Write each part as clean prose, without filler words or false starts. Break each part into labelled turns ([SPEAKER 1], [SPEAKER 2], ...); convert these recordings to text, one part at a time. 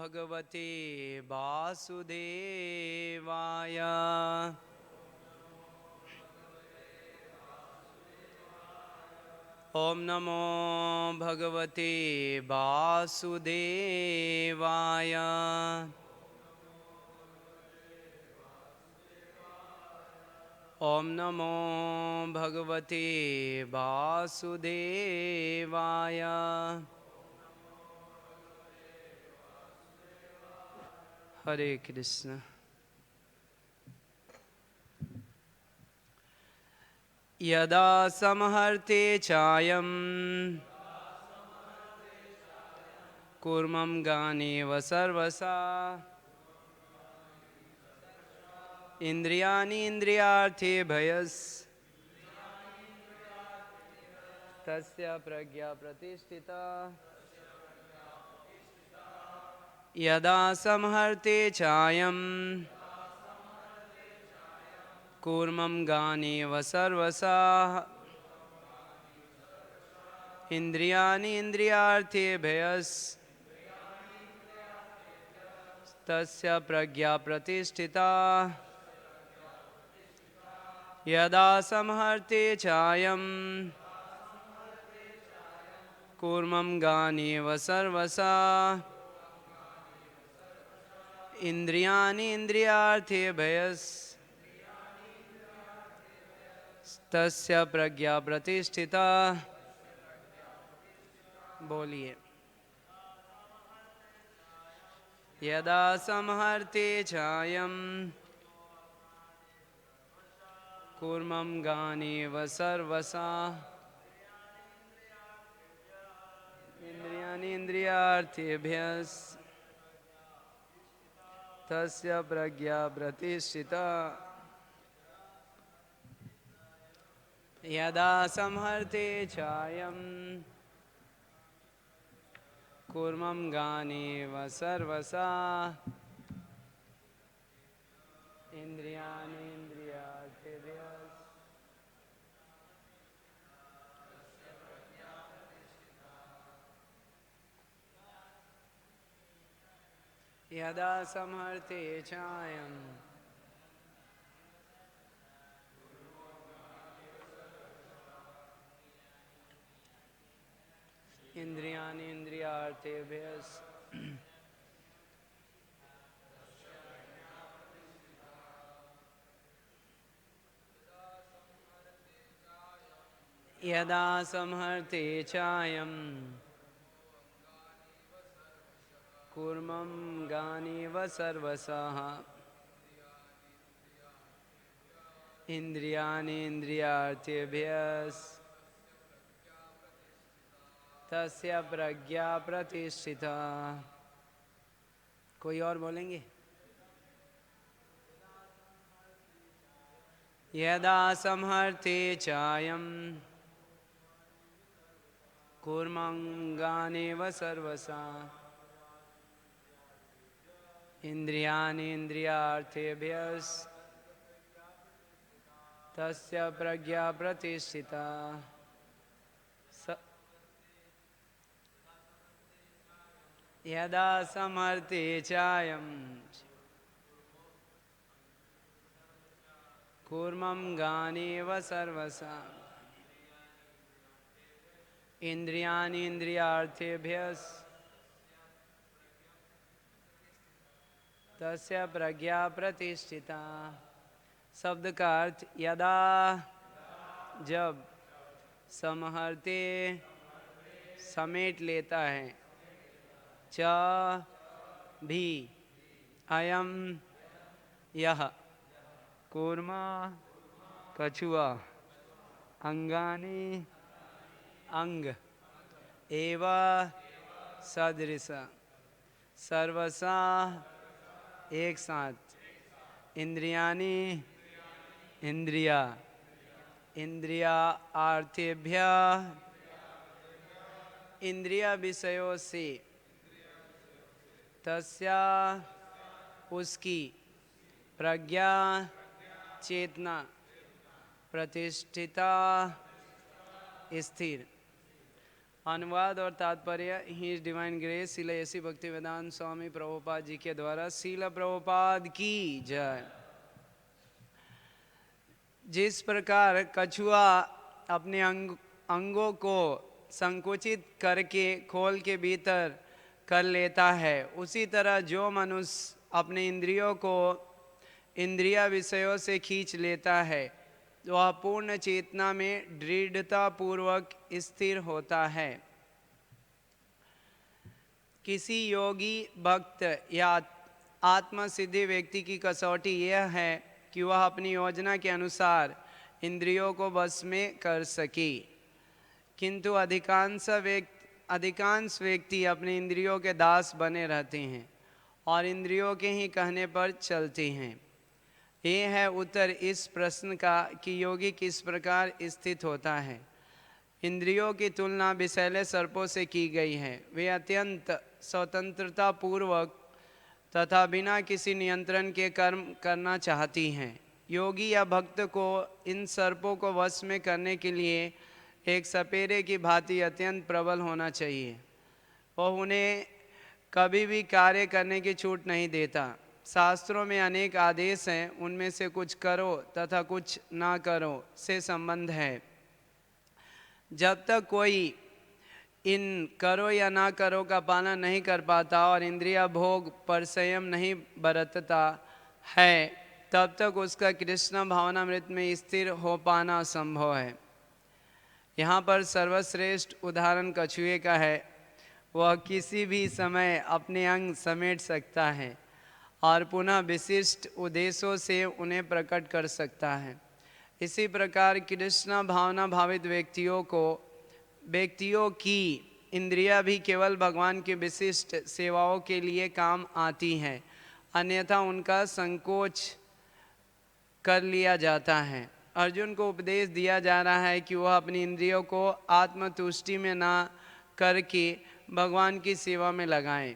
[SPEAKER 1] भगवते वासुदेवाय। ओम नमो भगवते वासुदेवाय। ओम नमो भगवते वासुदेवाय। हरे कृष्ण। यदा संहर्ते चायं कूर्मं गानेव सर्वसा इंद्रियाणि इंद्रियार्थेभ्यस् तस्य प्रज्ञा प्रतिष्ठिता। यदा संहर्ते चायं कूर्मं गानेव सर्वसा इंद्रियाणि इंद्रियार्थेभ्यस् तस्य प्रज्ञा प्रतिष्ठिता। यदा संहर्ते चायं कूर्मं गानेव सर्वसा इंद्रियाणि इंद्रियार्थेभ्यस् तस्य प्रज्ञा प्रतिष्ठिता। बोलिए। यदा संहर्ते चायं कूर्मं गानेव सर्वसा इंद्रियाणि इंद्रियार्थेभ्यस् तस्य प्रज्ञा प्रतिष्ठिता। यदा संहर्ते चायं कूर्मं गानेव सर्वसा इंद्रियाणि इंद्रियार्थेभ्यस् यदा संहर्ते चायं इंद्रियाणि इंद्रियार्थेभ्यस् यदा संहर्ते चायं कूर्मं गानेव सर्वसा इंद्रियाणि इंद्रियार्थेभ्यस् तस्य प्रज्ञा प्रतिष्ठिता। कोई और बोलेंगे? यदा संहर्ते चायं कूर्मं गानेव सर्वसा इंद्रियाणि इंद्रियार्थेभ्यस् तस्य प्रज्ञा प्रतिष्ठिता। यदा संहर्ते चायं कूर्मं गानेव सर्वसा इंद्रियाणि इंद्रियार्थेभ्यस् तस्य प्रज्ञा प्रतिष्ठिता। शब्द का अर्थ यदा जब, संहर्ते समेट लेता है, च भी, अयम यह, कूर्मा कछुआ, अंगानि अंग, एव सदृश, सर्वसा एक साथ, इंद्रियाणि इंद्रिया, इंद्रिया आर्थेभ्य इंद्रिया विषयों से, तस्या उसकी, प्रज्ञा चेतना, प्रतिष्ठिता स्थिर, अनुवाद और तात्पर्य ही डिवाइन ग्रेस श्रील एसी भक्ति वेदांत स्वामी प्रभुपाद जी के द्वारा। श्रील प्रभुपाद की जय। जिस प्रकार कछुआ अपने अंगों को संकुचित करके खोल के भीतर कर लेता है, उसी तरह जो मनुष्य अपने इंद्रियों को इंद्रिया विषयों से खींच लेता है, वह पूर्ण चेतना में दृढ़ता पूर्वक स्थिर होता है। किसी योगी भक्त या आत्म सिद्धि व्यक्ति की कसौटी यह है कि वह अपनी योजना के अनुसार इंद्रियों को बस में कर सके, किंतु अधिकांश व्यक्ति अपने इंद्रियों के दास बने रहते हैं और इंद्रियों के ही कहने पर चलते हैं। ये है उत्तर इस प्रश्न का कि योगी किस प्रकार स्थित होता है। इंद्रियों की तुलना विषैले सर्पों से की गई है। वे अत्यंत स्वतंत्रता पूर्वक तथा बिना किसी नियंत्रण के कर्म करना चाहती हैं। योगी या भक्त को इन सर्पों को वश में करने के लिए एक सपेरे की भांति अत्यंत प्रबल होना चाहिए। वह उन्हें कभी भी कार्य करने की छूट नहीं देता। शास्त्रों में अनेक आदेश हैं, उनमें से कुछ करो तथा कुछ ना करो से संबंध है। जब तक कोई इन करो या ना करो का पालन नहीं कर पाता और इंद्रिया भोग पर संयम नहीं बरतता है, तब तक उसका कृष्ण भावनामृत में स्थिर हो पाना असंभव है। यहाँ पर सर्वश्रेष्ठ उदाहरण कछुए का है। वह किसी भी समय अपने अंग समेट सकता है और पुनः विशिष्ट उद्देश्यों से उन्हें प्रकट कर सकता है। इसी प्रकार कृष्ण भावना भावित व्यक्तियों की इंद्रियां भी केवल भगवान की विशिष्ट सेवाओं के लिए काम आती हैं, अन्यथा उनका संकोच कर लिया जाता है। अर्जुन को उपदेश दिया जा रहा है कि वह अपनी इंद्रियों को आत्मतुष्टि में ना करके भगवान की सेवा में लगाएं।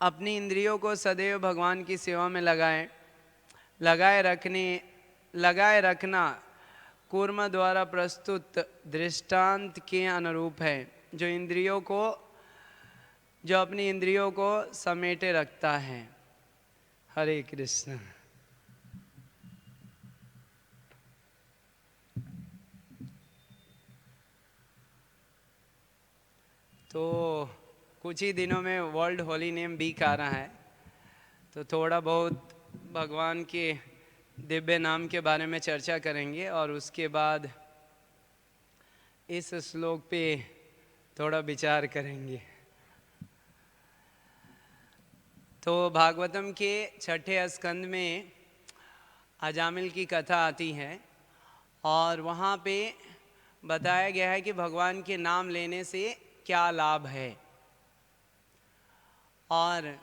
[SPEAKER 1] अपनी इंद्रियों को सदैव भगवान की सेवा में लगाए रखना कूर्म द्वारा प्रस्तुत दृष्टांत के अनुरूप है, जो अपनी इंद्रियों को समेटे रखता है। हरे कृष्ण। तो कुछ ही दिनों में वर्ल्ड होली नेम वीक आ रहा है, तो थोड़ा बहुत भगवान के दिव्य नाम के बारे में चर्चा करेंगे और उसके बाद इस श्लोक पे थोड़ा विचार करेंगे। तो भागवतम के छठे स्कंद में अजामिल की कथा आती है और वहाँ पे बताया गया है कि भगवान के नाम लेने से क्या लाभ है। और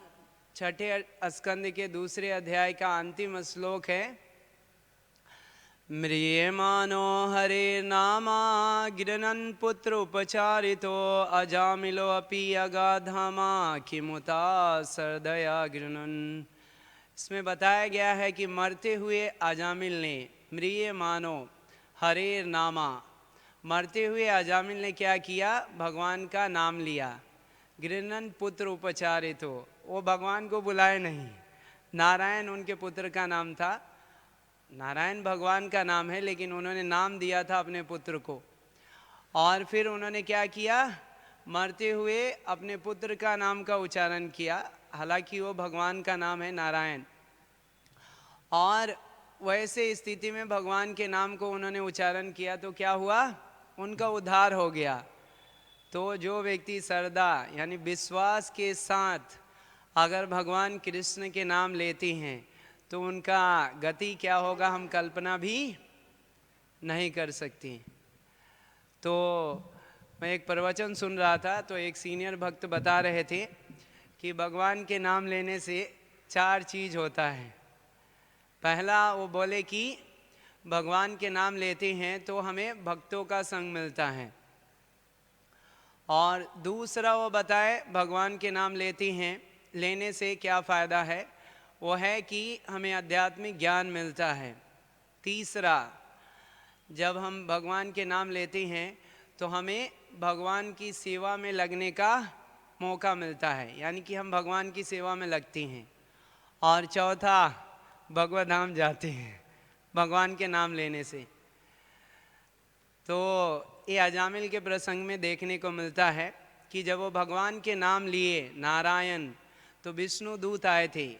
[SPEAKER 1] छठे स्कंद के दूसरे अध्याय का अंतिम श्लोक है, म्रियमानो हरे नामा गिरनन पुत्र उपचारितो अजामिलो अपि अगाधामा किमुता सरदया गिरनन। इसमें बताया गया है कि मरते हुए अजामिल ने, म्रियमानो हरे नामा, मरते हुए अजामिल ने क्या किया? भगवान का नाम लिया। गिरनन पुत्र उपचारितो, वो भगवान को बुलाए नहीं, नारायण उनके पुत्र का नाम था। नारायण भगवान का नाम है, लेकिन उन्होंने नाम दिया था अपने पुत्र को। और फिर उन्होंने क्या किया? मरते हुए अपने पुत्र का नाम का उच्चारण किया, हालांकि वो भगवान का नाम है नारायण। और वैसे स्थिति में भगवान के नाम को उन्होंने उच्चारण किया तो क्या हुआ? उनका उद्धार हो गया। तो जो व्यक्ति श्रद्धा यानी विश्वास के साथ अगर भगवान कृष्ण के नाम लेते हैं तो उनका गति क्या होगा हम कल्पना भी नहीं कर सकते। तो मैं एक प्रवचन सुन रहा था, तो एक सीनियर भक्त बता रहे थे कि भगवान के नाम लेने से 4 चीज़ होता है। पहला वो बोले कि भगवान के नाम लेते हैं तो हमें भक्तों का संग मिलता है। और दूसरा वो बताए भगवान के नाम लेने से क्या फ़ायदा है, वो है कि हमें आध्यात्मिक ज्ञान मिलता है। तीसरा, जब हम भगवान के नाम लेते हैं तो हमें भगवान की सेवा में लगने का मौका मिलता है, यानी कि हम भगवान की सेवा में लगते हैं। और चौथा, भगवत धाम जाते हैं भगवान के नाम लेने से। तो ये अजामिल के प्रसंग में देखने को मिलता है कि जब वो भगवान के नाम लिए नारायण, तो विष्णु दूत आए थे,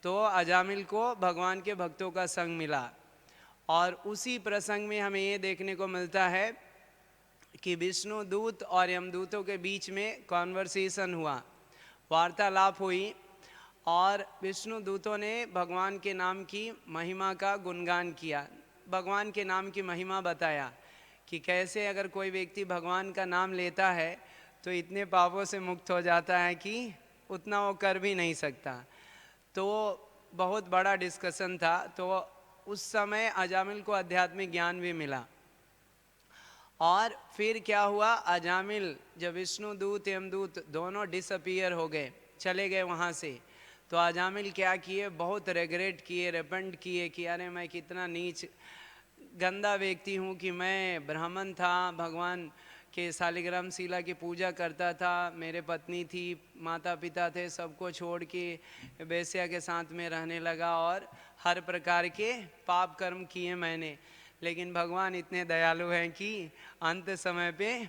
[SPEAKER 1] तो अजामिल को भगवान के भक्तों का संग मिला। और उसी प्रसंग में हमें ये देखने को मिलता है कि विष्णु दूत और यमदूतों के बीच में कॉन्वर्सेशन हुआ, वार्तालाप हुई, और विष्णु दूतों ने भगवान के नाम की महिमा का गुणगान किया, भगवान के नाम की महिमा बताया कि कैसे अगर कोई व्यक्ति भगवान का नाम लेता है तो इतने पापों से मुक्त हो जाता है कि उतना वो कर भी नहीं सकता। तो बहुत बड़ा डिस्कशन था। तो उस समय अजामिल को आध्यात्मिक ज्ञान भी मिला। और फिर क्या हुआ, अजामिल जब विष्णु दूत यमदूत दोनों डिसअपियर हो गए, चले गए वहाँ से, तो अजामिल क्या किए, बहुत रेग्रेट किए, रिपेंट किए कि अरे मैं कितना नीच गंदा व्यक्ति हूँ कि मैं ब्राह्मण था, भगवान के शालिग्राम शिला की पूजा करता था, मेरे पत्नी थी, माता पिता थे, सबको छोड़ के वेश्या के साथ में रहने लगा और हर प्रकार के पाप कर्म किए मैंने। लेकिन भगवान इतने दयालु हैं कि अंत समय पे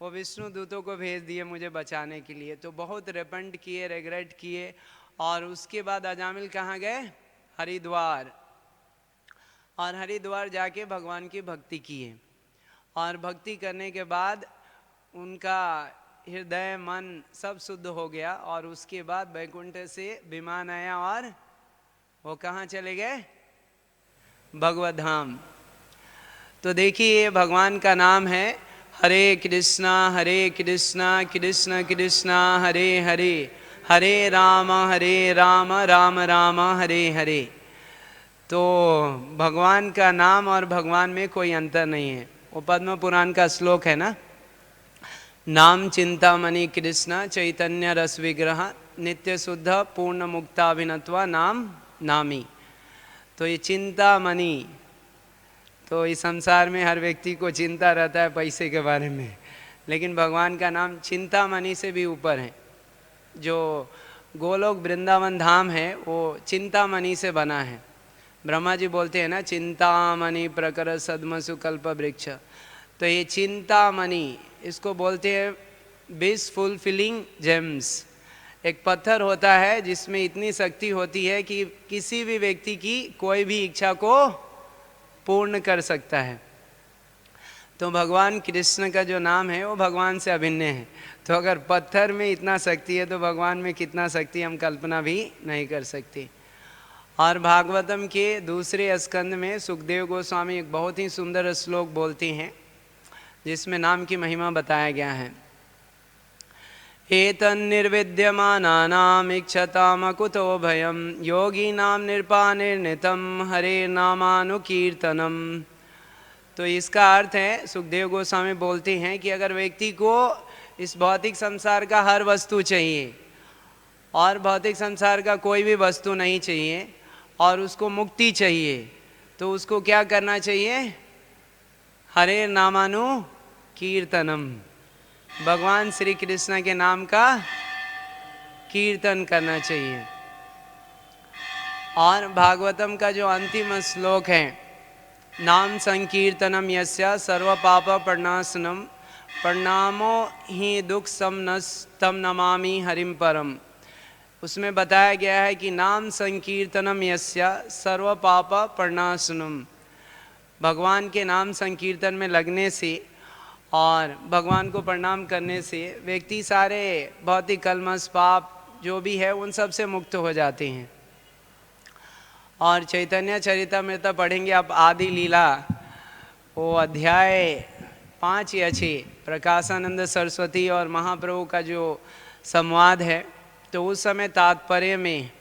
[SPEAKER 1] वो विष्णु दूतों को भेज दिए मुझे बचाने के लिए। तो बहुत रिपेंट किए, रेग्रेट किए। और उसके बाद अजामिल कहाँ गए, हरिद्वार। और हरिद्वार जाके भगवान की भक्ति किए। और भक्ति करने के बाद उनका हृदय मन सब शुद्ध हो गया। और उसके बाद वैकुंठ से विमान आया और वो कहाँ चले गए, भगवत धाम। तो देखिए भगवान का नाम है हरे कृष्णा कृष्ण कृष्ण हरे हरे, हरे राम राम राम हरे हरे। तो भगवान का नाम और भगवान में कोई अंतर नहीं है। वो पद्म पुराण का श्लोक है ना, नाम चिंतामणि कृष्ण चैतन्य रस विग्रह नित्य शुद्ध पूर्ण मुक्ताभिनत्वा नाम नामी। तो ये चिंतामणि, तो इस संसार में हर व्यक्ति को चिंता रहता है पैसे के बारे में, लेकिन भगवान का नाम चिंतामणि से भी ऊपर है। जो गोलोक वृंदावन धाम है वो चिंतामणि से बना है। ब्रह्मा जी बोलते हैं ना, चिंतामणि प्रकर सद्मसु कल्प वृक्ष। तो ये चिंतामणि, इसको बोलते हैं विश फुलफिलिंग जेम्स। एक पत्थर होता है जिसमें इतनी शक्ति होती है कि किसी भी व्यक्ति की कोई भी इच्छा को पूर्ण कर सकता है। तो भगवान कृष्ण का जो नाम है वो भगवान से अभिन्न है। तो अगर पत्थर में इतना शक्ति है तो भगवान में कितना शक्ति हम कल्पना भी नहीं कर सकते। और भागवतम के दूसरे स्कंद में सुखदेव गोस्वामी एक बहुत ही सुंदर श्लोक बोलते हैं जिसमें नाम की महिमा बताया गया है। एतन्निर्विद्यमानानाम् इच्छतामकुतो भयं योगिनां निर्पानिर्नितं हरे नामानुकीर्तनम। तो इसका अर्थ है, सुखदेव गोस्वामी बोलते हैं कि अगर व्यक्ति को इस भौतिक संसार का हर वस्तु चाहिए और भौतिक संसार का कोई भी वस्तु नहीं चाहिए और उसको मुक्ति चाहिए, तो उसको क्या करना चाहिए, हरे नामानु कीर्तनम, भगवान श्री कृष्ण के नाम का कीर्तन करना चाहिए। और भागवतम का जो अंतिम श्लोक है, नाम संकीर्तनम यस्य सर्व पाप प्रणाशनम प्रणामो ही दुख समनस्तम नमामि हरिम परम, उसमें बताया गया है कि नाम संकीर्तनम यस्य सर्व पाप प्रणाशनम, भगवान के नाम संकीर्तन में लगने से और भगवान को प्रणाम करने से व्यक्ति सारे भौतिक कलमश पाप जो भी है उन सब से मुक्त हो जाते हैं। और चैतन्य चरितामृत पढ़ेंगे आप, आदि लीला, वो अध्याय 5 या 6, प्रकाशानंद सरस्वती और महाप्रभु का जो संवाद है, तो उस समय तात्पर्य में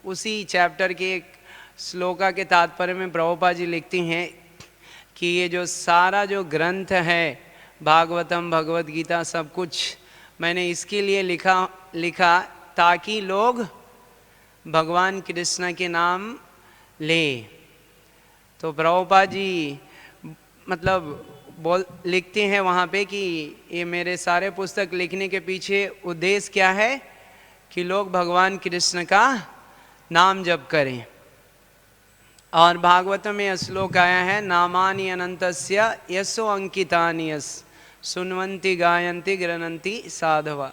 [SPEAKER 1] उसी चैप्टर के एक श्लोका के तात्पर्य में प्रभुपाद जी लिखती हैं कि ये जो सारा जो ग्रंथ है भागवतम भगवत गीता सब कुछ मैंने इसके लिए लिखा ताकि लोग भगवान कृष्ण के नाम ले। तो प्रभुपाद जी मतलब लिखते हैं वहाँ पे कि ये मेरे सारे पुस्तक लिखने के पीछे उद्देश्य क्या है कि लोग भगवान कृष्ण का नाम जप करें। और भागवत में यह श्लोक आया है, नामानि अनंतस्य यशो अंकितानि यस सुनवंती गायंती गृणंती साधवा।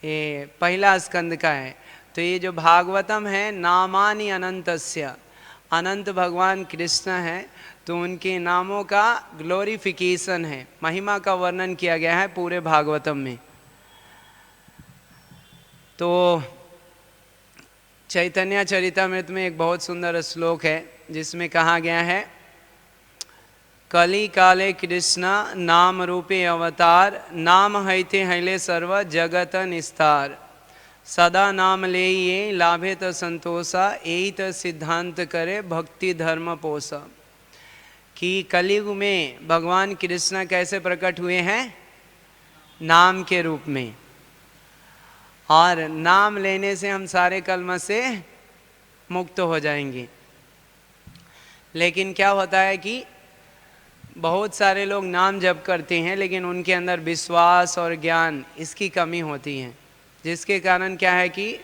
[SPEAKER 1] ये पहला स्कंद का है। तो ये जो भागवतम है, नामानि अनंतस्य, अनंत भगवान कृष्ण है, तो उनके नामों का ग्लोरिफिकेशन है, महिमा का वर्णन किया गया है पूरे भागवतम में। तो चैतन्य चरितामृत में एक बहुत सुंदर श्लोक है जिसमें कहा गया है, कली काले कृष्ण नाम रूपे अवतार, नाम हैते हैले सर्व जगत निस्तार, सदा नाम ले ये लाभे त संतोषा, यही त सिद्धांत करे भक्ति धर्म पोषा। कि कलयुग में भगवान कृष्ण कैसे प्रकट हुए हैं? नाम के रूप में। और नाम लेने से हम सारे कलम से मुक्त हो जाएंगे। लेकिन क्या होता है कि बहुत सारे लोग नाम जप करते हैं लेकिन उनके अंदर विश्वास और ज्ञान इसकी कमी होती है, जिसके कारण क्या है कि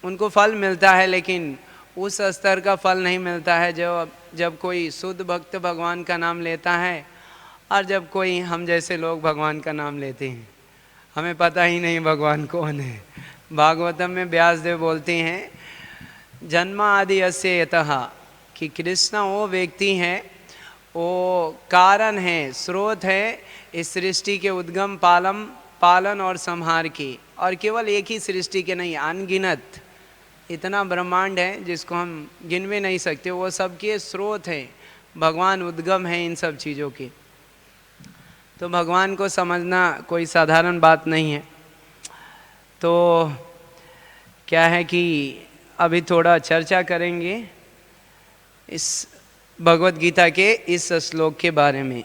[SPEAKER 1] उनको फल मिलता है लेकिन उस स्तर का फल नहीं मिलता है जब कोई शुद्ध भक्त भगवान का नाम लेता है, और जब कोई हम जैसे लोग भगवान का नाम लेते हैं, हमें पता ही नहीं भगवान कौन है। भागवतम में व्यासदेव बोलते हैं, जन्म आदि अस्य यतः, कि कृष्ण वो व्यक्ति हैं, वो कारण है, स्रोत है इस सृष्टि के उद्गम पालन और संहार की। और केवल एक ही सृष्टि के नहीं, अनगिनत इतना ब्रह्मांड है जिसको हम गिन भी नहीं सकते, वो सबके स्रोत हैं। भगवान उद्गम है इन सब चीज़ों के। तो भगवान को समझना कोई साधारण बात नहीं है। तो क्या है कि अभी थोड़ा चर्चा करेंगे इस भगवत गीता के इस श्लोक के बारे में।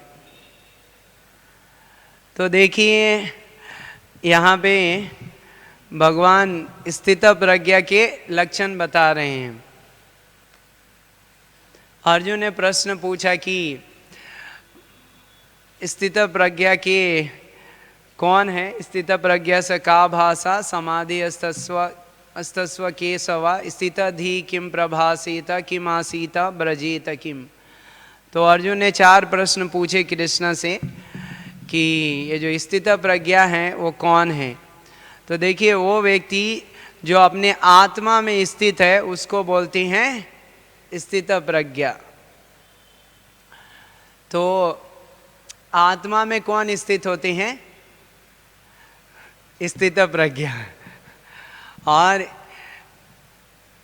[SPEAKER 1] तो देखिए यहाँ पे भगवान स्थित प्रज्ञा के लक्षण बता रहे हैं। अर्जुन ने प्रश्न पूछा कि स्थित प्रज्ञा के कौन है? स्थित प्रज्ञा से का भाषा समाधि अस्तस्व केशवा, स्थित धी किम प्रभासीत किम आसीत ब्रजीत किम। तो अर्जुन ने 4 प्रश्न पूछे कृष्ण से कि ये जो स्थित प्रज्ञा है वो कौन है। तो देखिए वो व्यक्ति जो अपने आत्मा में स्थित है उसको बोलते हैं स्थित प्रज्ञा। तो आत्मा में कौन स्थित होते हैं? स्थित प्रज्ञा। और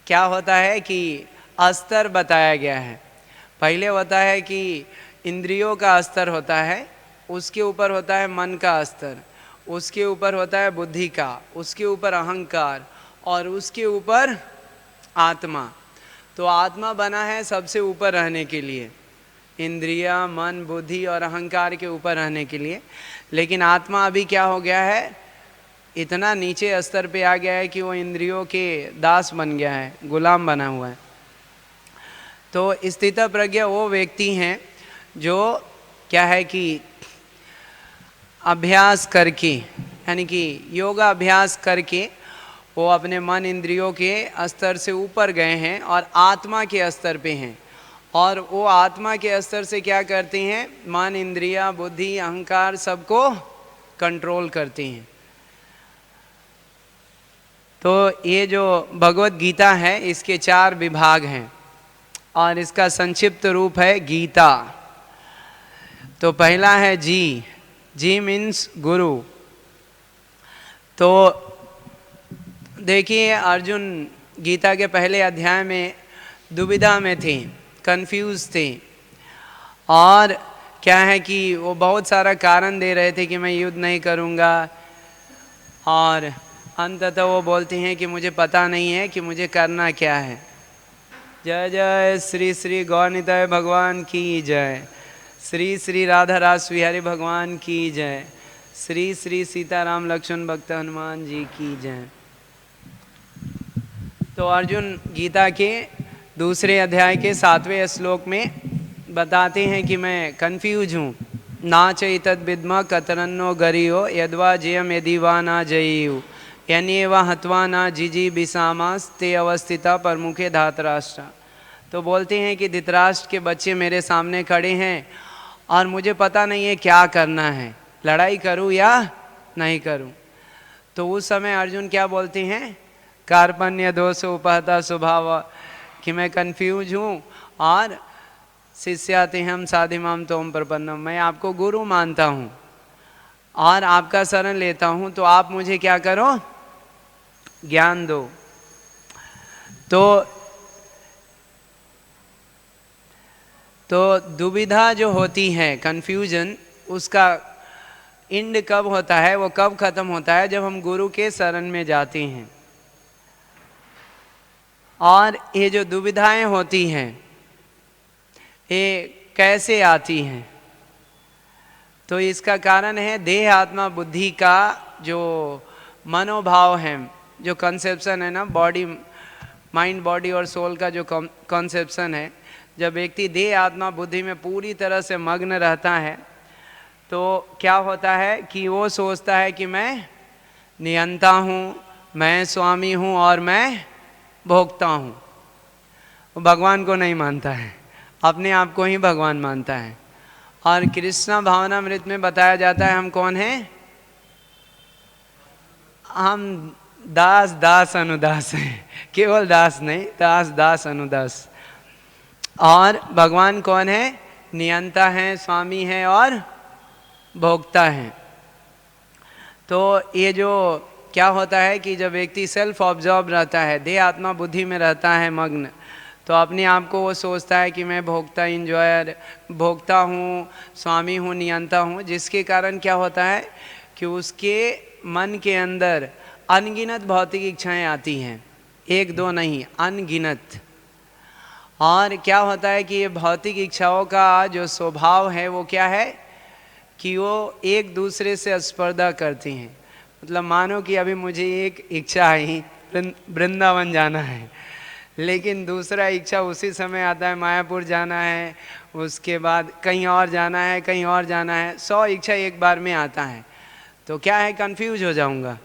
[SPEAKER 1] क्या होता है कि स्तर बताया गया है। पहले होता है कि इंद्रियों का स्तर होता है, उसके ऊपर होता है मन का स्तर, उसके ऊपर होता है बुद्धि का, उसके ऊपर अहंकार, और उसके ऊपर आत्मा। तो आत्मा बना है सबसे ऊपर रहने के लिए, इंद्रिया मन बुद्धि और अहंकार के ऊपर रहने के लिए। लेकिन आत्मा अभी क्या हो गया है, इतना नीचे स्तर पे आ गया है कि वो इंद्रियों के दास बन गया है, गुलाम बना हुआ है। तो स्थित प्रज्ञा वो व्यक्ति हैं जो क्या है कि अभ्यास करके, यानी कि योगा अभ्यास करके वो अपने मन इंद्रियों के स्तर से ऊपर गए हैं और आत्मा के स्तर पे हैं। और वो आत्मा के स्तर से क्या करते हैं? मन इंद्रिया बुद्धि अहंकार सबको कंट्रोल करते हैं। तो ये जो भगवत गीता है इसके 4 विभाग हैं और इसका संक्षिप्त रूप है गीता। तो पहला है जी, जी मीन्स गुरु। तो देखिए अर्जुन गीता के पहले अध्याय में दुविधा में थे, कंफ्यूज थे, और क्या है कि वो बहुत सारा कारण दे रहे थे कि मैं युद्ध नहीं करूँगा, और अंततः वो बोलते हैं कि मुझे पता नहीं है कि मुझे करना क्या है। जय जय श्री श्री गौरनिताय भगवान की जय, श्री श्री राधा रास बिहारी भगवान की जय, श्री श्री सीताराम लक्ष्मण भक्त हनुमान जी की जय। तो अर्जुन गीता के दूसरे अध्याय के 7वें श्लोक में बताते हैं कि मैं कंफ्यूज हूँ। ना चैतद विद्म कतरन्नो गरियो यद्वा जयम यदिवा ना जयु यन्येव हत्वा ना जिजी बिसामास ते अवस्थिता प्रमुखे धातराष्ट्र। तो बोलते हैं कि धृतराष्ट्र के बच्चे मेरे सामने खड़े हैं और मुझे पता नहीं है क्या करना है, लड़ाई करूं या नहीं करूं। तो उस समय अर्जुन क्या बोलते हैं, कार्पण्य दोष उपहता स्वभाव, कि मैं कंफ्यूज हूँ और शिष्याते हम साधिमाम तोम प्रपन्नम, मैं आपको गुरु मानता हूँ और आपका शरण लेता हूँ, तो आप मुझे क्या करो, ज्ञान दो। तो दुविधा जो होती है, कंफ्यूजन, उसका एंड कब होता है, वो कब खत्म होता है, जब हम गुरु के शरण में जाते हैं। और ये जो दुविधाएं होती हैं ये कैसे आती हैं, तो इसका कारण है देह आत्मा बुद्धि का जो मनोभाव है, जो कंसेप्शन है ना, बॉडी माइंड बॉडी और सोल का जो कंसेप्शन है। जब व्यक्ति देह आत्मा बुद्धि में पूरी तरह से मग्न रहता है तो क्या होता है कि वो सोचता है कि मैं नियंता हूँ, मैं स्वामी हूँ और मैं भोगता हूँ। वो भगवान को नहीं मानता है, अपने आप को ही भगवान मानता है। और कृष्ण भावनामृत में बताया जाता है हम कौन हैं, हम दास दास अनुदास हैं, केवल दास नहीं, दास दास अनुदास। और भगवान कौन है, नियंता है, स्वामी है और भोगता है। तो ये जो क्या होता है कि जब व्यक्ति सेल्फ ऑब्जर्व रहता है, देह आत्मा बुद्धि में रहता है मग्न, तो अपने आप को वो सोचता है कि मैं भोक्ता, इंजॉयर, भोक्ता हूँ, स्वामी हूँ, नियंता हूँ, जिसके कारण क्या होता है कि उसके मन के अंदर अनगिनत भौतिक इच्छाएं आती हैं, एक दो नहीं, अनगिनत। और क्या होता है कि ये भौतिक इच्छाओं का जो स्वभाव है वो क्या है कि वो एक दूसरे से स्पर्धा करती हैं। मतलब मानो कि अभी मुझे एक इच्छा है, वृंदावन जाना है, लेकिन दूसरा इच्छा उसी समय आता है मायापुर जाना है, उसके बाद कहीं और जाना है, कहीं और जाना है, 100 इच्छा एक बार में आता है। तो क्या है, कंफ्यूज हो जाऊंगा।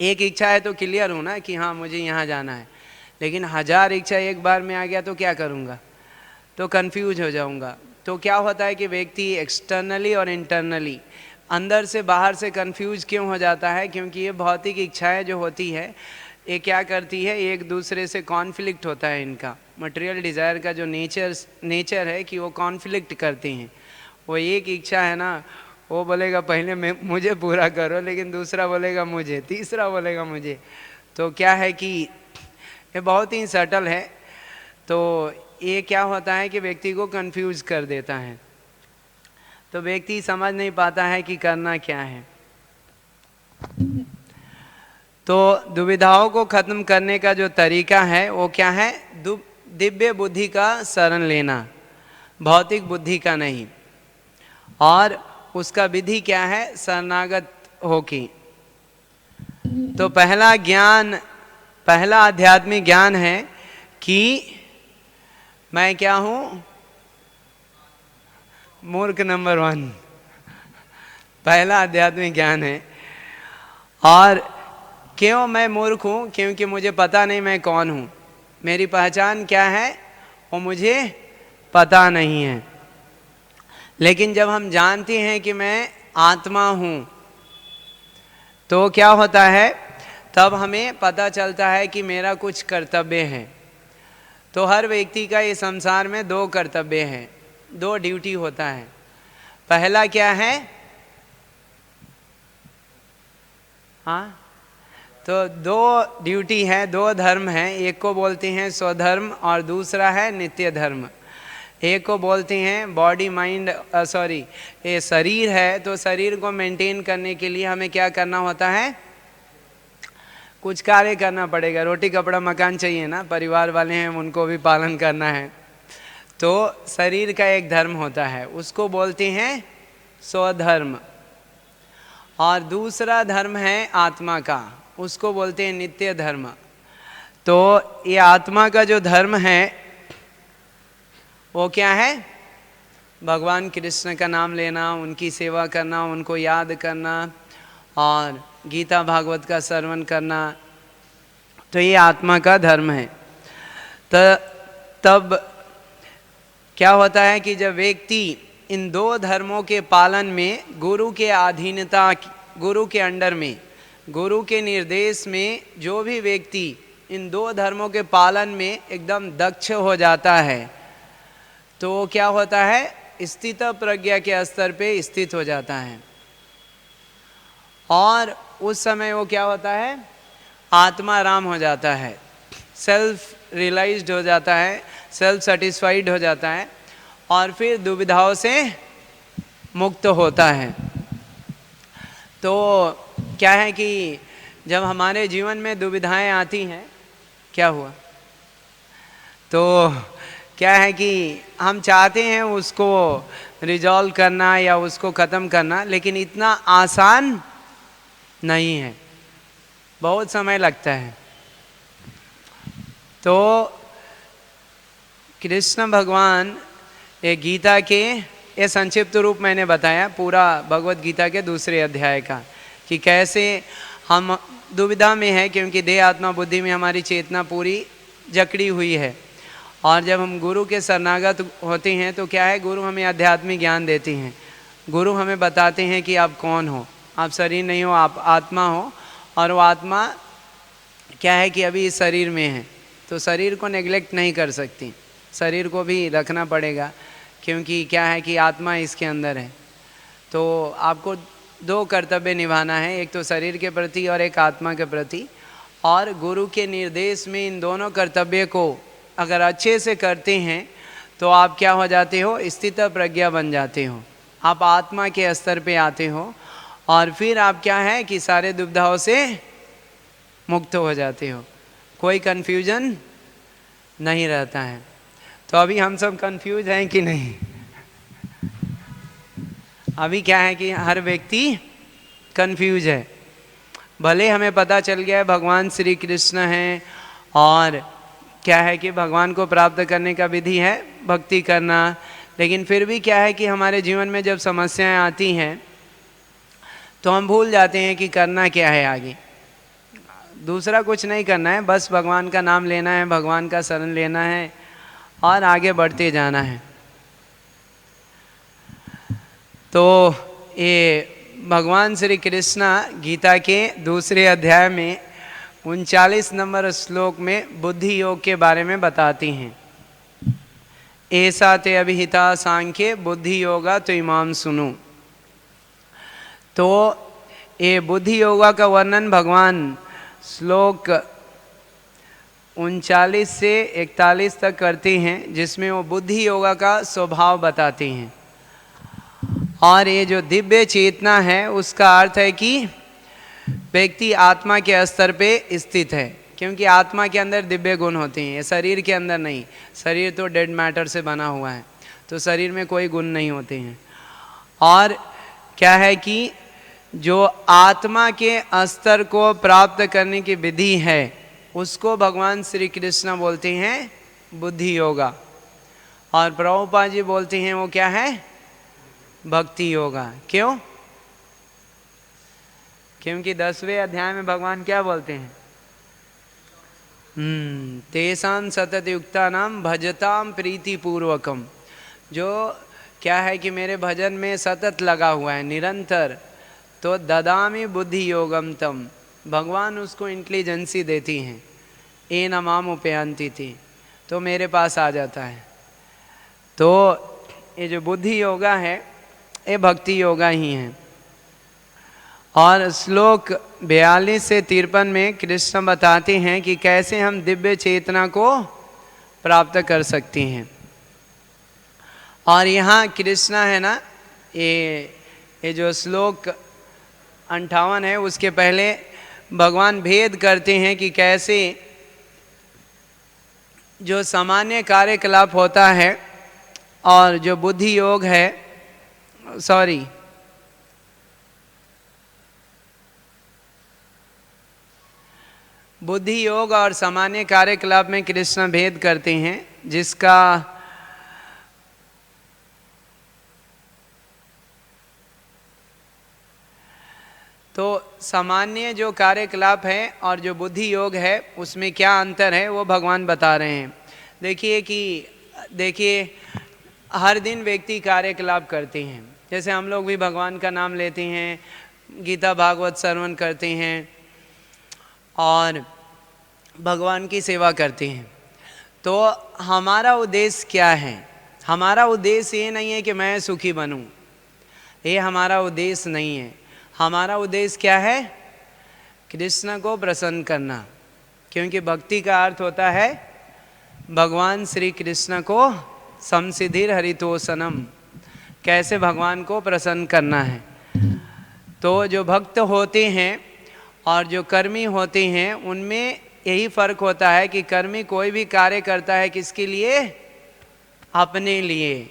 [SPEAKER 1] एक इच्छा है तो क्लियर हूँ ना कि हाँ मुझे यहाँ जाना है, लेकिन 1000 इच्छा एक बार में आ गया तो क्या करूँगा, तो कंफ्यूज हो जाऊँगा। तो क्या होता है कि व्यक्ति एक्सटर्नली और इंटरनली, अंदर से बाहर से कंफ्यूज क्यों हो जाता है, क्योंकि ये भौतिक इच्छाएं जो होती है ये क्या करती है, एक दूसरे से कॉन्फ्लिक्ट होता है इनका। मटेरियल डिज़ायर का जो नेचर है कि वो कॉन्फ्लिक्ट करती हैं। वो एक इच्छा है ना, वो बोलेगा पहले मैं मुझे पूरा करो, लेकिन दूसरा बोलेगा मुझे, तीसरा बोलेगा मुझे। तो क्या है कि ये बहुत ही सटल है। तो ये क्या होता है कि व्यक्ति को कंफ्यूज कर देता है, तो व्यक्ति समझ नहीं पाता है कि करना क्या है। तो दुविधाओं को खत्म करने का जो तरीका है वो क्या है, दिव्य बुद्धि का शरण लेना, भौतिक बुद्धि का नहीं। और उसका विधि क्या है, शरणागत होके। तो पहला ज्ञान, पहला आध्यात्मिक ज्ञान है कि मैं क्या हूं, मूर्ख नंबर 1, पहला आध्यात्मिक ज्ञान है। और क्यों मैं मूर्ख हूं, क्योंकि मुझे पता नहीं मैं कौन हूं, मेरी पहचान क्या है वो मुझे पता नहीं है। लेकिन जब हम जानते हैं कि मैं आत्मा हूं तो क्या होता है, तब हमें पता चलता है कि मेरा कुछ कर्तव्य है। तो हर व्यक्ति का इस संसार में 2 कर्तव्य हैं, 2 ड्यूटी होता है। पहला क्या है, हाँ, तो 2 ड्यूटी है, 2 धर्म हैं। एक को बोलते हैं स्वधर्म और दूसरा है नित्य धर्म। एक को बोलते हैं बॉडी माइंड, सॉरी, ये शरीर है, तो शरीर को मेंटेन करने के लिए हमें क्या करना होता है, कुछ कार्य करना पड़ेगा, रोटी कपड़ा मकान चाहिए ना, परिवार वाले हैं उनको भी पालन करना है। तो शरीर का एक धर्म होता है, उसको बोलते हैं स्वधर्म। और दूसरा धर्म है आत्मा का, उसको बोलते हैं नित्य धर्म। तो ये आत्मा का जो धर्म है वो क्या है? भगवान कृष्ण का नाम लेना, उनकी सेवा करना, उनको याद करना और गीता भागवत का श्रवण करना। तो ये आत्मा का धर्म है। तब क्या होता है कि जब व्यक्ति इन दो धर्मों के पालन में, गुरु के अधीनता, गुरु के अंडर में, गुरु के निर्देश में जो भी व्यक्ति इन दो धर्मों के पालन में एकदम दक्ष हो जाता है, तो क्या होता है? स्थित प्रज्ञा के स्तर पे स्थित हो जाता है। और उस समय वो क्या होता है? आत्मा राम हो जाता है, सेल्फ रियलाइज्ड हो जाता है, सेल्फ सेटिस्फाइड हो जाता है और फिर दुविधाओं से मुक्त होता है। तो क्या है कि जब हमारे जीवन में दुविधाएं आती हैं, क्या हुआ? तो क्या है कि हम चाहते हैं उसको रिजॉल्व करना या उसको ख़त्म करना, लेकिन इतना आसान नहीं है, बहुत समय लगता है। तो कृष्ण भगवान ये गीता के, ये संक्षिप्त रूप मैंने बताया पूरा भगवत गीता के दूसरे अध्याय का, कि कैसे हम दुविधा में है, क्योंकि देह आत्मा बुद्धि में हमारी चेतना पूरी जकड़ी हुई है। और जब हम गुरु के शरणागत होते हैं तो क्या है? गुरु हमें आध्यात्मिक ज्ञान देते हैं, गुरु हमें बताते हैं कि आप कौन हो, आप शरीर नहीं हो, आप आत्मा हो। और वो आत्मा क्या है कि अभी इस शरीर में है, तो शरीर को नेग्लेक्ट नहीं कर सकती, शरीर को भी रखना पड़ेगा, क्योंकि क्या है कि आत्मा इसके अंदर है। तो आपको दो कर्तव्य निभाना है, एक तो शरीर के प्रति और एक आत्मा के प्रति। और गुरु के निर्देश में इन दोनों कर्तव्य को अगर अच्छे से करते हैं तो आप क्या हो जाते हो? स्थित प्रज्ञा बन जाते हो, आप आत्मा के स्तर पे आते हो और फिर आप क्या है कि सारे दुविधाओं से मुक्त हो जाते हो, कोई कन्फ्यूजन नहीं रहता है। तो अभी हम सब कंफ्यूज हैं कि नहीं? अभी क्या है कि हर व्यक्ति कंफ्यूज है। भले हमें पता चल गया है भगवान श्री कृष्ण हैं और क्या है कि भगवान को प्राप्त करने का विधि है भक्ति करना, लेकिन फिर भी क्या है कि हमारे जीवन में जब समस्याएं आती हैं तो हम भूल जाते हैं कि करना क्या है आगे। दूसरा कुछ नहीं करना है, बस भगवान का नाम लेना है, भगवान का शरण लेना है और आगे बढ़ते जाना है। तो ये भगवान श्री कृष्ण गीता के दूसरे अध्याय में 39 नंबर श्लोक में बुद्धि योग के बारे में बताती हैं। ऐसा ते अभिहिता सांख्य बुद्धि योगा तो इमाम सुनो। तो ये बुद्धि योगा का वर्णन भगवान श्लोक 39 से 41 तक करते हैं, जिसमें वो बुद्धि योगा का स्वभाव बताते हैं। और ये जो दिव्य चेतना है उसका अर्थ है कि व्यक्ति आत्मा के स्तर पे स्थित है, क्योंकि आत्मा के अंदर दिव्य गुण होते हैं, ये शरीर के अंदर नहीं। शरीर तो डेड मैटर से बना हुआ है, तो शरीर में कोई गुण नहीं होते हैं। और क्या है कि जो आत्मा के स्तर को प्राप्त करने की विधि है उसको भगवान श्री कृष्ण बोलते हैं बुद्धि योगा, और प्रभुपाद जी बोलते हैं वो क्या है? भक्ति योगा। क्यों? क्योंकि 10वें अध्याय में भगवान क्या बोलते हैं? तेषां सतत युक्ता नाम भजताम प्रीति पूर्वकम। जो क्या है कि मेरे भजन में सतत लगा हुआ है, निरंतर, तो ददामि बुद्धि योगम तम, भगवान उसको इंटेलिजेंसी देती हैं। ए नमाम उपयांति थी, तो मेरे पास आ जाता है। तो ये जो बुद्धि योगा है ये भक्ति योगा ही है। और श्लोक 42 से 53 में कृष्ण बताते हैं कि कैसे हम दिव्य चेतना को प्राप्त कर सकते हैं। और यहाँ कृष्ण है ना, ये जो श्लोक 58 है उसके पहले भगवान भेद करते हैं कि कैसे जो सामान्य कार्यकलाप होता है और जो बुद्धि योग है, बुद्धि योग और सामान्य कार्यकलाप में कृष्ण भेद करते हैं, जिसका तो सामान्य जो कार्यकलाप है और जो बुद्धि योग है उसमें क्या अंतर है वो भगवान बता रहे हैं। देखिए हर दिन व्यक्ति कार्यकलाप करते हैं, जैसे हम लोग भी भगवान का नाम लेते हैं, गीता भागवत श्रवण करते हैं और भगवान की सेवा करते हैं। तो हमारा उद्देश्य क्या है? हमारा उद्देश्य ये नहीं है कि मैं सुखी बनूं, ये हमारा उद्देश्य नहीं है। हमारा उद्देश्य क्या है? कृष्ण को प्रसन्न करना, क्योंकि भक्ति का अर्थ होता है भगवान श्री कृष्ण को समसिद्धिर हरितोषनम, कैसे भगवान को प्रसन्न करना है। तो जो भक्त होते हैं और जो कर्मी होते हैं उनमें यही फर्क होता है कि कर्मी कोई भी कार्य करता है किसके लिए? अपने लिए,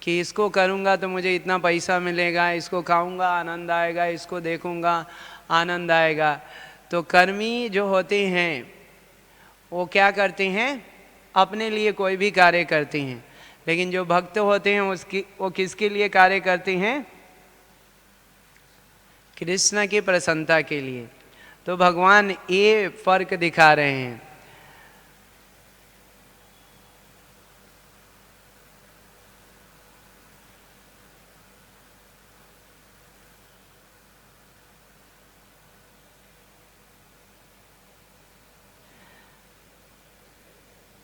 [SPEAKER 1] कि इसको करूँगा तो मुझे इतना पैसा मिलेगा, इसको खाऊंगा आनंद आएगा, इसको देखूंगा आनंद आएगा। तो कर्मी जो होते हैं वो क्या करते हैं? अपने लिए कोई भी कार्य करते हैं। लेकिन जो भक्त होते हैं वो किसके लिए कार्य करते हैं? कृष्ण की प्रसन्नता के लिए। तो भगवान ये फर्क दिखा रहे हैं।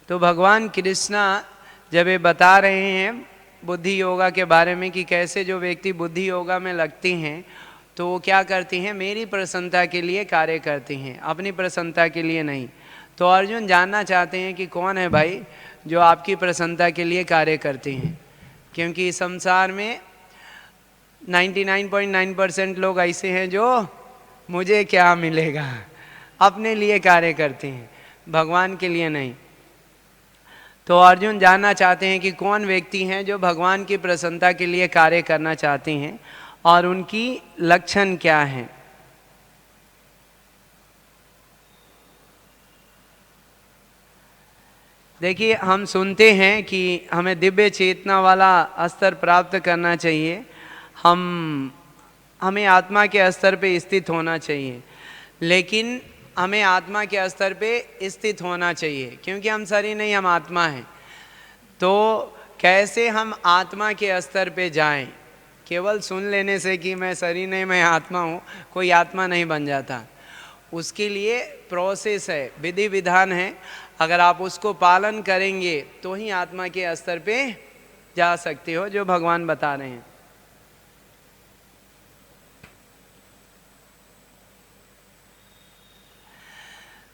[SPEAKER 1] तो भगवान कृष्णा जब ये बता रहे हैं बुद्धि योगा के बारे में कि कैसे जो व्यक्ति बुद्धि योगा में लगते हैं तो वो क्या करते हैं? मेरी प्रसन्नता के लिए कार्य करते हैं, अपनी प्रसन्नता के लिए नहीं। तो अर्जुन जानना चाहते हैं कि कौन है भाई जो आपकी प्रसन्नता के लिए कार्य करते हैं, क्योंकि संसार में 99.9% लोग ऐसे हैं जो मुझे क्या मिलेगा अपने लिए कार्य करते हैं, भगवान के लिए नहीं। तो अर्जुन जानना चाहते हैं कि कौन व्यक्ति हैं जो भगवान की प्रसन्नता के लिए कार्य करना चाहते हैं और उनकी लक्षण क्या है। देखिए हम सुनते हैं कि हमें दिव्य चेतना वाला स्तर प्राप्त करना चाहिए, हमें आत्मा के स्तर पे स्थित होना चाहिए। लेकिन हमें आत्मा के स्तर पे स्थित होना चाहिए, क्योंकि हम शरीर नहीं, हम आत्मा हैं। तो कैसे हम आत्मा के स्तर पे जाएं? केवल सुन लेने से कि मैं शरीर नहीं मैं आत्मा हूँ, कोई आत्मा नहीं बन जाता। उसके लिए प्रोसेस है, विधि विधान है। अगर आप उसको पालन करेंगे तो ही आत्मा के स्तर पे जा सकते हो, जो भगवान बता रहे हैं।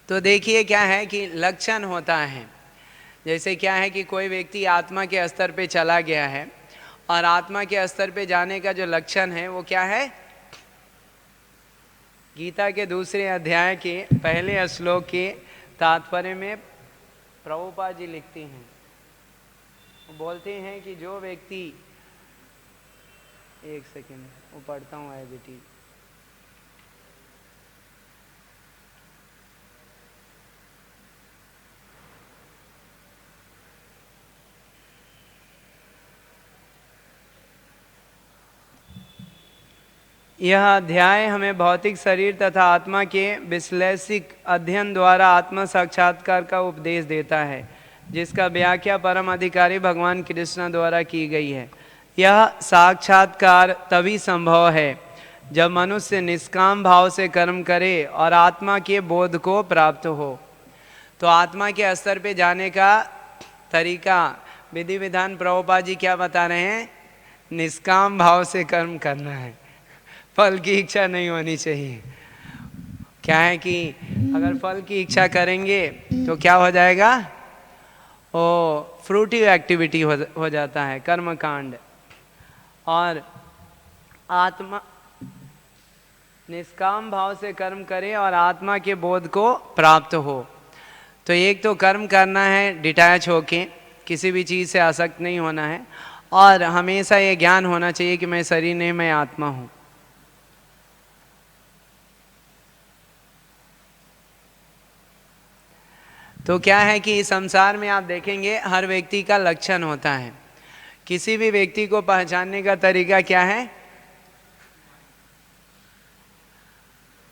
[SPEAKER 1] तो देखिए क्या है कि लक्षण होता है, जैसे क्या है कि कोई व्यक्ति आत्मा के स्तर पे चला गया है और आत्मा के स्तर पे जाने का जो लक्षण है वो क्या है? गीता के दूसरे अध्याय के पहले श्लोक के तात्पर्य में प्रभुपाद जी लिखते हैं, वो बोलते हैं कि जो व्यक्ति, एक सेकेंड वो पढ़ता हूँ है बेटी। यह अध्याय हमें भौतिक शरीर तथा आत्मा के विश्लेषिक अध्ययन द्वारा आत्म साक्षात्कार का उपदेश देता है, जिसका व्याख्या परम अधिकारी भगवान कृष्ण द्वारा की गई है। यह साक्षात्कार तभी संभव है जब मनुष्य निष्काम भाव से कर्म करे और आत्मा के बोध को प्राप्त हो। तो आत्मा के स्तर पे जाने का तरीका, विधि विधान प्रभुपाद जी क्या बता रहे हैं? निष्काम भाव से कर्म करना है, फल की इच्छा नहीं होनी चाहिए। क्या है कि अगर फल की इच्छा करेंगे तो क्या हो जाएगा? वो फ्रूटिव एक्टिविटी हो जाता है, कर्म कांड। और आत्मा निष्काम भाव से कर्म करे और आत्मा के बोध को प्राप्त हो। तो एक तो कर्म करना है डिटैच होके, किसी भी चीज़ से आसक्त नहीं होना है, और हमेशा ये ज्ञान होना चाहिए कि मैं शरीर नहीं मैं आत्मा हूँ। तो क्या है कि संसार में आप देखेंगे हर व्यक्ति का लक्षण होता है। किसी भी व्यक्ति को पहचानने का तरीका क्या है?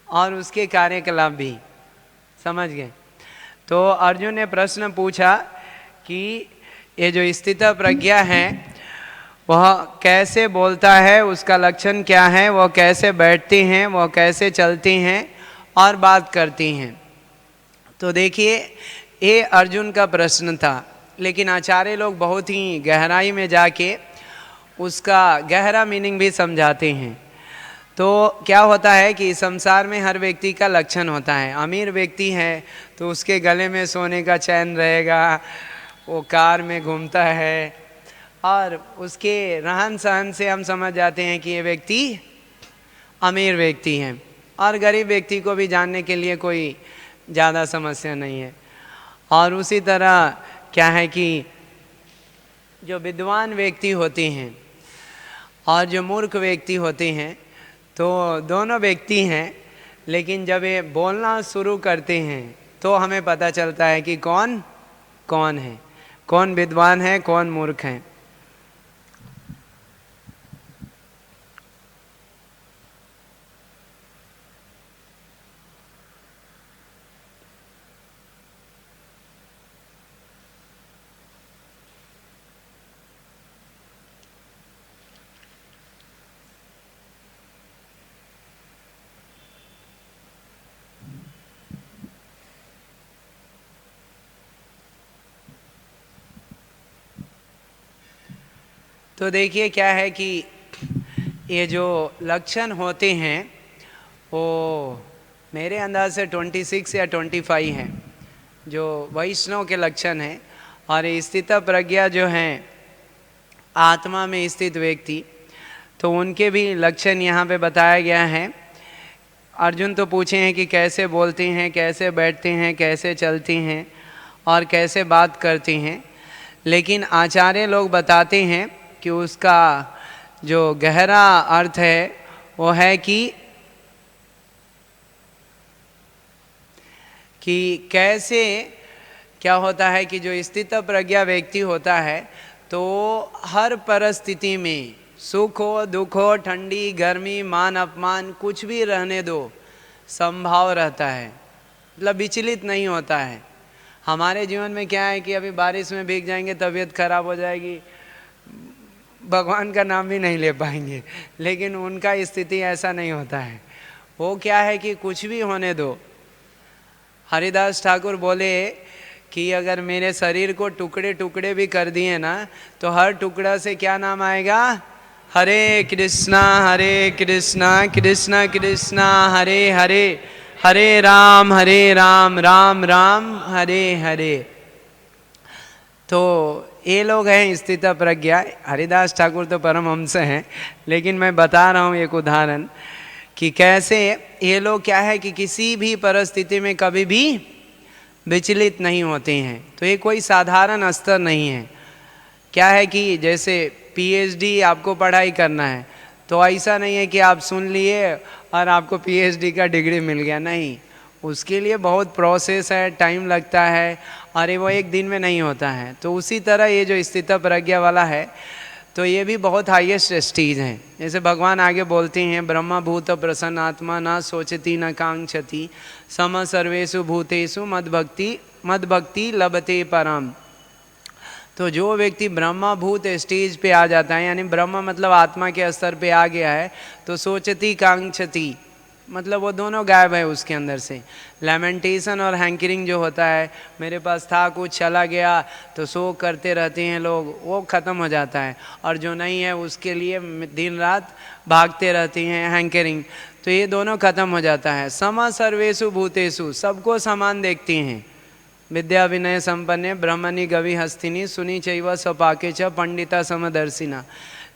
[SPEAKER 1] और उसके कार्यकलाप भी। समझ गए? तो अर्जुन ने प्रश्न पूछा कि ये जो स्थित प्रज्ञा है वह कैसे बोलता है, उसका लक्षण क्या है, वह कैसे बैठती हैं, वह कैसे चलती हैं और बात करती हैं। तो देखिए ये अर्जुन का प्रश्न था, लेकिन आचार्य लोग बहुत ही गहराई में जाके उसका गहरा मीनिंग भी समझाते हैं। तो क्या होता है कि संसार में हर व्यक्ति का लक्षण होता है। अमीर व्यक्ति है तो उसके गले में सोने का चैन रहेगा, वो कार में घूमता है, और उसके रहन सहन से हम समझ जाते हैं कि ये व्यक्ति अमीर व्यक्ति है। और गरीब व्यक्ति को भी जानने के लिए कोई ज़्यादा समस्या नहीं है। और उसी तरह क्या है कि जो विद्वान व्यक्ति होते हैं और जो मूर्ख व्यक्ति होते हैं, तो दोनों व्यक्ति हैं, लेकिन जब ये बोलना शुरू करते हैं तो हमें पता चलता है कि कौन कौन है, कौन विद्वान है, कौन मूर्ख है। तो देखिए क्या है कि ये जो लक्षण होते हैं वो मेरे अंदाज से 26 या 25 हैं जो वैष्णव के लक्षण हैं। और ये स्थित प्रज्ञा जो हैं आत्मा में स्थित व्यक्ति, तो उनके भी लक्षण यहाँ पे बताया गया है। अर्जुन तो पूछे हैं कि कैसे बोलते हैं, कैसे बैठते हैं, कैसे चलती हैं और कैसे बात करती हैं, लेकिन आचार्य लोग बताते हैं कि उसका जो गहरा अर्थ है वो है कि कैसे क्या होता है कि जो स्थित प्रज्ञा व्यक्ति होता है तो हर परिस्थिति में सुख हो, दुख हो, ठंडी गर्मी, मान अपमान, कुछ भी रहने दो, संभाव रहता है, मतलब विचलित नहीं होता है। हमारे जीवन में क्या है कि अभी बारिश में भीग जाएंगे, तबीयत खराब हो जाएगी, भगवान का नाम भी नहीं ले पाएंगे, लेकिन उनका स्थिति ऐसा नहीं होता है। वो क्या है कि कुछ भी होने दो। हरिदास ठाकुर बोले कि अगर मेरे शरीर को टुकड़े टुकड़े भी कर दिए ना, तो हर टुकड़ा से क्या नाम आएगा? हरे कृष्णा कृष्णा कृष्णा हरे हरे, हरे राम राम राम हरे हरे। तो ये लोग हैं स्थित प्रज्ञा। हरिदास ठाकुर तो परमहंस हैं, लेकिन मैं बता रहा हूँ एक उदाहरण कि कैसे ये लोग क्या है कि किसी भी परिस्थिति में कभी भी विचलित नहीं होते हैं। तो ये कोई साधारण स्तर नहीं है। क्या है कि जैसे पीएचडी आपको पढ़ाई करना है, तो ऐसा नहीं है कि आप सुन लिए और आपको पीएचडी का डिग्री मिल गया, नहीं, उसके लिए बहुत प्रोसेस है, टाइम लगता है, और वो एक दिन में नहीं होता है। तो उसी तरह ये जो स्थित प्रज्ञा वाला है, तो ये भी बहुत हाईएस्ट स्टेज है। जैसे भगवान आगे बोलते हैं, ब्रह्म भूत प्रसन्न आत्मा न सोचती न कांक्षति सम सर्वेषु भूतेषु मद्भक्ति लभते परम। तो जो व्यक्ति ब्रह्मभूत स्टेज पे आ जाता है, यानी ब्रह्म मतलब आत्मा के स्तर पे आ गया है, तो सोचती कांक्षति मतलब वो दोनों गायब है उसके अंदर से। लैमेंटेशन और हैंकरिंग जो होता है, मेरे पास था कुछ चला गया, तो शोक करते रहते हैं लोग, वो ख़त्म हो जाता है। और जो नहीं है उसके लिए दिन रात भागते रहते हैं, हैंकरिंग, तो ये दोनों खत्म हो जाता है। सम सर्वेषु भूतेषु, सबको समान देखती हैं। विद्या विनय संपन्ने ब्रह्मणि गवि हस्तिनी सुनी चैव स्वपाके च पंडिता समदर्शिना।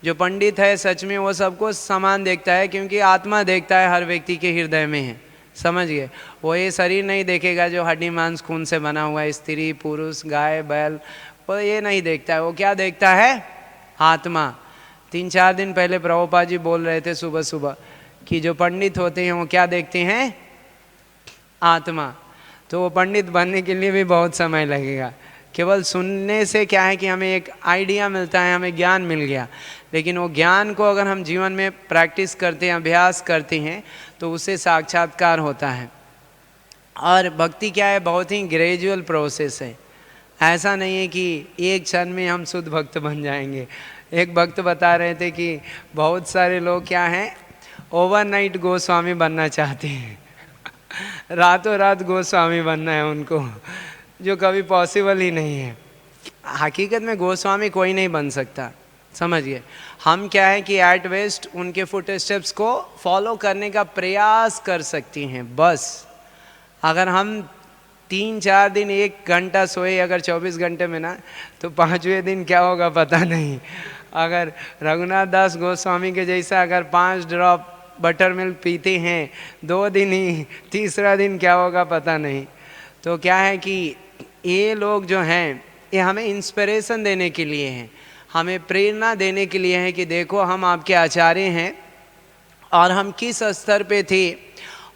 [SPEAKER 1] जो पंडित है सच में वो सबको समान देखता है, क्योंकि आत्मा देखता है हर व्यक्ति के हृदय में है। समझ गए? वो ये शरीर नहीं देखेगा जो हड्डी मांस खून से बना हुआ है, स्त्री पुरुष गाय बैल, वो ये नहीं देखता है। वो क्या देखता है? आत्मा। 3-4 दिन पहले प्रभुपाद जी बोल रहे थे सुबह सुबह कि जो पंडित होते हैं वो क्या देखते हैं? आत्मा। तो वो पंडित बनने के लिए भी बहुत समय लगेगा। केवल सुनने से क्या है कि हमें एक आइडिया मिलता है, हमें ज्ञान मिल गया, लेकिन वो ज्ञान को अगर हम जीवन में प्रैक्टिस करते हैं, अभ्यास करते हैं, तो उससे साक्षात्कार होता है। और भक्ति क्या है, बहुत ही ग्रेजुअल प्रोसेस है। ऐसा नहीं है कि एक क्षण में हम शुद्ध भक्त बन जाएंगे। एक भक्त बता रहे थे कि बहुत सारे लोग क्या हैं, ओवरनाइट गोस्वामी बनना चाहते हैं रातों रात गोस्वामी बनना है उनको, जो कभी पॉसिबल ही नहीं है। हकीकत में गोस्वामी कोई नहीं बन सकता, समझिए। हम क्या है कि एट बेस्ट उनके फुट स्टेप्स को फॉलो करने का प्रयास कर सकती हैं बस। अगर हम 3-4 दिन 1 घंटा सोए अगर 24 घंटे में ना, तो 5वें दिन क्या होगा पता नहीं। अगर रघुनाथ दास गोस्वामी के जैसा अगर 5 ड्रॉप बटर मिल्क पीते हैं 2 दिन ही, तीसरा दिन क्या होगा पता नहीं। तो क्या है कि ये लोग जो हैं ये हमें इंस्पिरेशन देने के लिए हैं, हमें प्रेरणा देने के लिए है कि देखो हम आपके आचार्य हैं और हम किस स्तर पे थे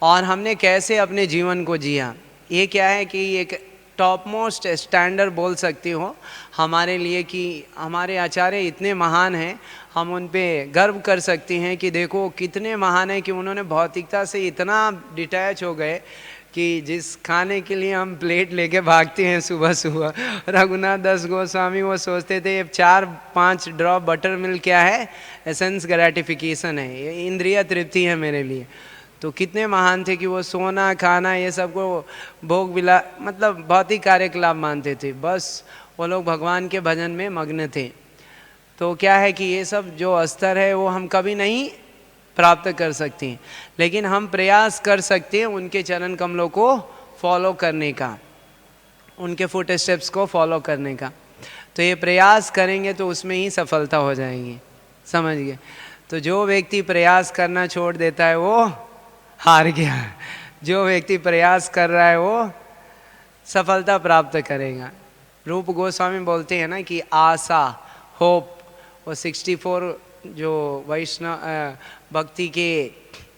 [SPEAKER 1] और हमने कैसे अपने जीवन को जिया। ये क्या है कि एक टॉप मोस्ट स्टैंडर्ड बोल सकती हो हमारे लिए कि हमारे आचार्य इतने महान हैं, हम उन पे गर्व कर सकते हैं कि देखो कितने महान हैं कि उन्होंने भौतिकता से इतना डिटैच हो गए कि जिस खाने के लिए हम प्लेट लेके भागते हैं सुबह सुबह, रघुनाथ दास गोस्वामी वो सोचते थे 4-5 ड्रॉप बटर मिल्क क्या है, एसेंस ग्रेटिफिकेशन है, ये इंद्रिय तृप्ति है मेरे लिए। तो कितने महान थे कि वो सोना खाना ये सब को भोग विला मतलब भौतिक कार्यकलाप मानते थे, बस वो लोग भगवान के भजन में मग्न थे। तो क्या है कि ये सब जो स्तर है वो हम कभी नहीं प्राप्त कर सकते हैं, लेकिन हम प्रयास कर सकते हैं उनके चरण कमलों को फॉलो करने का, उनके फुट स्टेप्स को फॉलो करने का। तो ये प्रयास करेंगे तो उसमें ही सफलता हो जाएगी, समझ गए। तो जो व्यक्ति प्रयास करना छोड़ देता है वो हार गया, जो व्यक्ति प्रयास कर रहा है वो सफलता प्राप्त करेगा। रूप गोस्वामी बोलते हैं ना कि आशा, होप, वो 64 जो वैष्णव भक्ति के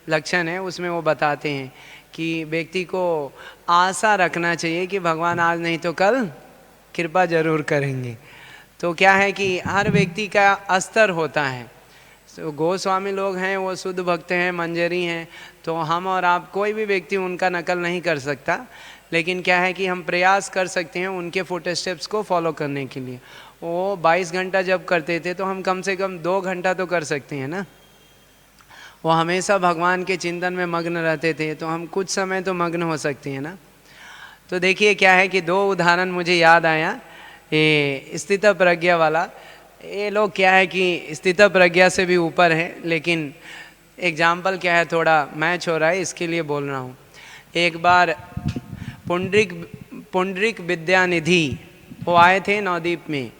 [SPEAKER 1] लक्षण है उसमें वो बताते हैं कि व्यक्ति को आशा रखना चाहिए कि भगवान आज नहीं तो कल कृपा जरूर करेंगे। तो क्या है कि हर व्यक्ति का स्तर होता है। तो गोस्वामी लोग हैं वो शुद्ध भक्त हैं, मंजरी हैं, तो हम और आप कोई भी व्यक्ति उनका नकल नहीं कर सकता, लेकिन क्या है कि हम प्रयास कर सकते हैं उनके फुट स्टेप्स को फॉलो करने के लिए। वो 22 घंटा जब करते थे तो हम कम से कम 2 घंटा तो कर सकते हैं ना। वो हमेशा भगवान के चिंतन में मग्न रहते थे, तो हम कुछ समय तो मग्न हो सकते हैं ना। तो देखिए क्या है कि 2 उदाहरण मुझे याद आया, ये स्थित प्रज्ञा वाला। ये लोग क्या है कि स्थित प्रज्ञा से भी ऊपर है, लेकिन एग्जाम्पल क्या है थोड़ा मैच हो रहा है इसके लिए बोल रहा हूँ। एक बार पुंडरिक विद्यानिधि वो आए थे नवद्वीप में।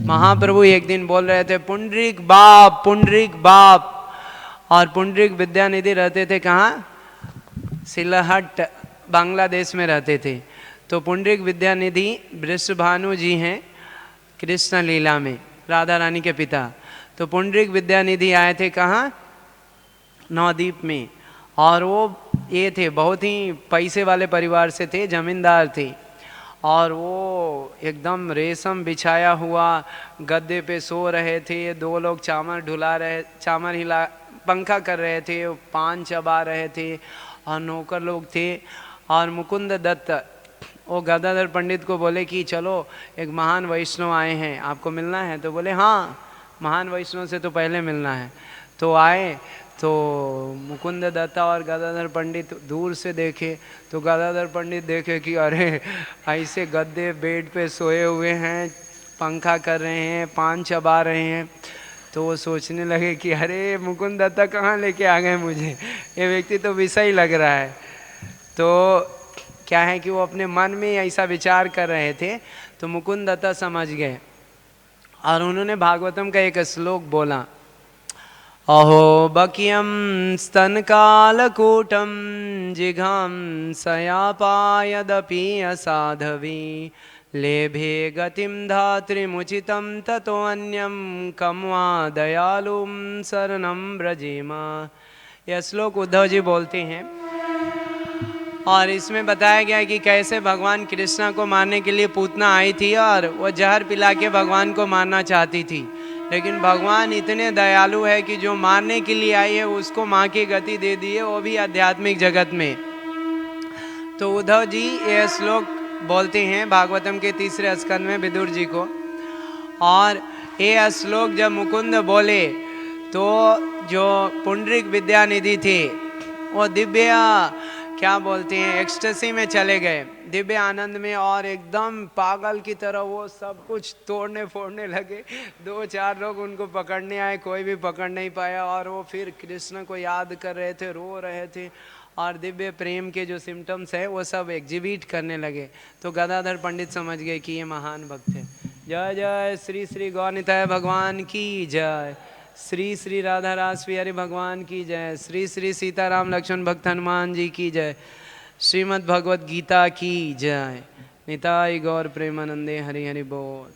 [SPEAKER 1] महाप्रभु एक दिन बोल रहे थे पुंडरिक बाप, पुंडरिक बाप। और पुंडरिक विद्यानिधि रहते थे कहाँ, सिलहट बांग्लादेश में रहते थे। तो पुंडरिक विद्यानिधि वृषभानु जी हैं कृष्ण लीला में, राधा रानी के पिता। तो पुंडरिक विद्यानिधि आए थे कहाँ, नवद्वीप में। और वो ये थे बहुत ही पैसे वाले परिवार से थे, जमींदार थे। और वो एकदम रेशम बिछाया हुआ गद्दे पे सो रहे थे। 2 लोग चामर हिला पंखा कर रहे थे, पान चबा रहे थे और नौकर लोग थे। और मुकुंद दत्त वो गदाधर पंडित को बोले कि चलो एक महान वैष्णव आए हैं, आपको मिलना है। तो बोले हाँ, महान वैष्णव से तो पहले मिलना है। तो आए तो मुकुंद दत्ता और गदाधर पंडित दूर से देखे, तो गदाधर पंडित देखे कि अरे ऐसे गद्दे बेड पे सोए हुए हैं, पंखा कर रहे हैं, पान चबा रहे हैं। तो वो सोचने लगे कि अरे मुकुंद दत्ता कहाँ लेके आ गए मुझे, ये व्यक्ति तो विषय लग रहा है। तो क्या है कि वो अपने मन में ऐसा विचार कर रहे थे। तो मुकुंद दत्ता समझ गए और उन्होंने भागवतम का एक श्लोक बोला, अहो बकियम स्तनकालकूटम जिघाम सयापायदपि असाधवी लेभे गतिम धात्रिमुचितम ततो अन्यम कम वा दयालुम शरणम ब्रजेमा। यह श्लोक उद्धव जी बोलते हैं। और इसमें बताया गया कि कैसे भगवान कृष्णा को मारने के लिए पूतना आई थी और वो जहर पिला के भगवान को मारना चाहती थी, लेकिन भगवान इतने दयालु है कि जो मारने के लिए आई है उसको माँ की गति दे दी है, वो भी आध्यात्मिक जगत में। तो उद्धव जी ये श्लोक बोलते हैं भागवतम के 3रे स्कंद में विदुर जी को। और ये श्लोक जब मुकुंद बोले तो जो पुंडरीक विद्यानिधि थे वो दिव्य क्या बोलते हैं एक्सटेसी में चले गए, दिव्य आनंद में, और एकदम पागल की तरह वो सब कुछ तोड़ने फोड़ने लगे। 2-4 लोग उनको पकड़ने आए, कोई भी पकड़ नहीं पाया, और वो फिर कृष्ण को याद कर रहे थे, रो रहे थे, और दिव्य प्रेम के जो सिम्टम्स है वो सब एग्जिबिट करने लगे। तो गदाधर पंडित समझ गए कि ये महान भक्त है। जय जय श्री श्री गौरनिताय भगवान की जय, श्री श्री राधा रास हरि भगवान की जय, श्री श्री सीताराम लक्ष्मण भक्त हनुमान जी की जय, श्रीमद् भगवद गीता की जय। निताई गौर प्रेमानंदे हरि हरि बोल।